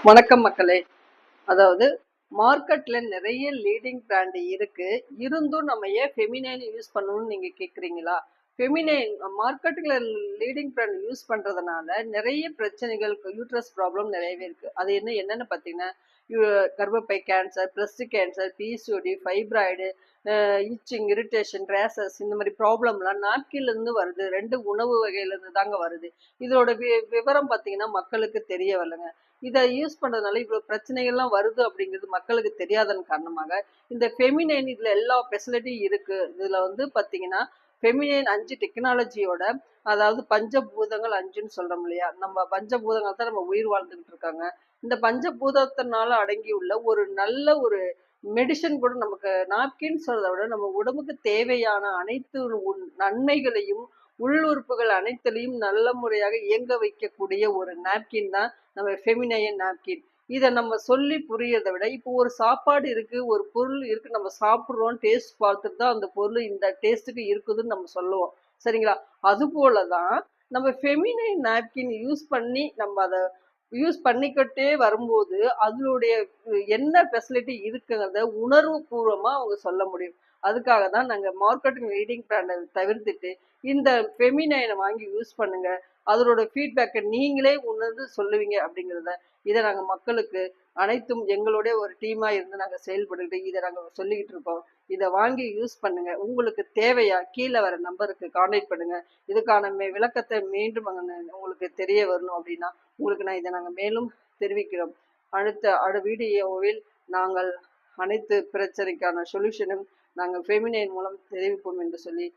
வணக்கம் மக்களே. அதாவது மார்க்கெட்ல நிறைய லீடிங் பிராண்ட் இருக்கு. இருந்தும் நம்ம ஏன் ஃபெமினைன் யூஸ் பண்ணணும்னு நீங்க கேட்குறீங்களா? ஃபெமினைன் மார்க்கெட்டுல லீடிங் பிராண்ட் யூஸ் பண்றதுனால நிறைய பிரச்சனைகள், யூட்ரஸ் ப்ராப்ளம் நிறையவே இருக்கு. அது என்னன்னு பார்த்தீங்கன்னா, யு கர்ப்பப்பை cancer, breast cancer, PCOD, fibroid, itching, irritation, rashes இந்த மாதிரி ப்ராப்ளம்லாம் நாப்கின்ல இருந்து வருது. 2 உணவு வகையில இருந்து தாங்க வருது. இதோட விவரம் பார்த்தீங்கன்னா மக்களுக்கு தெரிய வரலங்க. இதை யூஸ் பண்றதுனால இவ்வளவு பிரச்சனைகள்லாம் வருது அப்படிங்கிறது மக்களுக்கு தெரியாதன் காரணமாக இந்த ஃபெமினைன் இதுல எல்லா ஃபெசிலிட்டியும் இருக்கு. இதுல வந்து பாத்தீங்கன்னா ஃபெமினைன் 5 டெக்னாலஜியோட, அதாவது பஞ்சபூதங்கள் 5ன்னு சொல்றோம் இல்லையா, நம்ம பஞ்சபூதங்கள் தான் நம்ம உயிர் வாழ்ந்துகிட்டு இருக்காங்க. இந்த பஞ்சபூதத்தினால அடங்கியுள்ள ஒரு நல்ல ஒரு மெடிசன் கூட நமக்கு நாப்கின் சொல்றதை விட நம்ம உடம்புக்கு தேவையான அனைத்து நன்மைகளையும் உள்ளுறுப்புகள் அனைத்திலையும் நல்ல முறையாக இயங்க வைக்கக்கூடிய ஒரு நாப்கின் தான் நம்ம ஃபெமினைன் நாப்கின். இதை நம்ம சொல்லி புரியறதை விட இப்போ ஒரு சாப்பாடு இருக்கு, ஒரு பொருள் இருக்கு, நம்ம சாப்பிட்றோம், டேஸ்ட் பார்த்துட்டு தான் அந்த பொருள் இந்த டேஸ்ட்டுக்கு இருக்குதுன்னு நம்ம சொல்லுவோம். சரிங்களா? அது போலதான் நம்ம ஃபெமினைன் நாப்கின் யூஸ் பண்ணி நம்ம அதை யூஸ் பண்ணிக்கிட்டே வரும்போது அதனுடைய என்ன ஃபெசிலிட்டி இருக்குங்கிறத உணர்வு பூர்வமா அவங்க சொல்ல முடியும். அதுக்காக தான் நாங்க மார்க்கெட்டிங் லீடிங் பிராண்டை தவிர்த்துட்டு இந்த ஃபெமினைனை வாங்கி யூஸ் பண்ணுங்க, அதனோட ஃபீட்பேக்கை நீங்களே உணர்ந்து சொல்லுவீங்க அப்படிங்கிறத இதை நாங்கள் மக்களுக்கு அனைத்தும் எங்களுடைய ஒரு டீமா இருந்து நாங்கள் செயல்பட்டுக்கிட்டு இதை நாங்கள் சொல்லிக்கிட்டு இருக்கோம். இதை வாங்கி யூஸ் பண்ணுங்க. உங்களுக்கு தேவையா கீழே வர நம்பருக்கு கான்டாக்ட் பண்ணுங்க. இதுக்கான விளக்கத்தை மீண்டும் உங்களுக்கு தெரிய வரணும் அப்படின்னா உங்களுக்கு நான் இதை நாங்கள் மேலும் தெரிவிக்கிறோம். அடுத்த வீடியோவில் நாங்கள் அனைத்து பிரச்சனைக்கான சொல்யூஷனும் நாங்கள் ஃபெமினைன் மூலம் தெரிவிப்போம் என்று சொல்லி